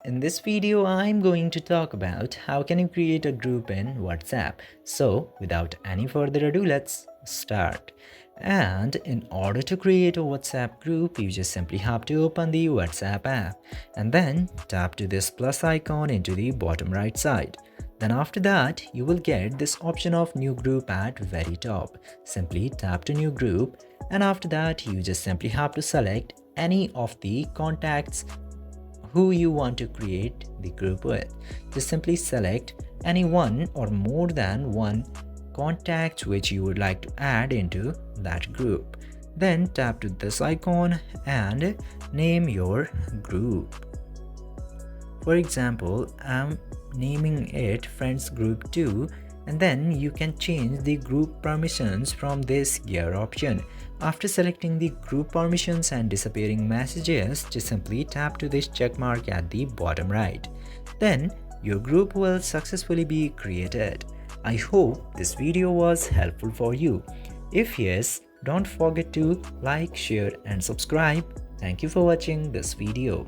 In this video, I'm going to talk about how can you create a group in WhatsApp. So without any further ado, let's start. And in order to create a WhatsApp group, you just simply have to open the WhatsApp app and then tap to this plus icon into the bottom right side. Then after that, you will get this option of new group at very top. Simply tap to new group, and after that you just simply have to select any of the contacts who you want to create the group with. Just simply select any one or more than one contact which you would like to add into that group. Then tap to this icon and name your group. For example, I'm naming it Friends Group 2, and then you can change the group permissions from this gear option. After selecting the group permissions and disappearing messages, just simply tap to this check mark at the bottom right. Then your group will successfully be created. I hope this video was helpful for you. If yes, don't forget to like, share and subscribe. Thank you for watching this video.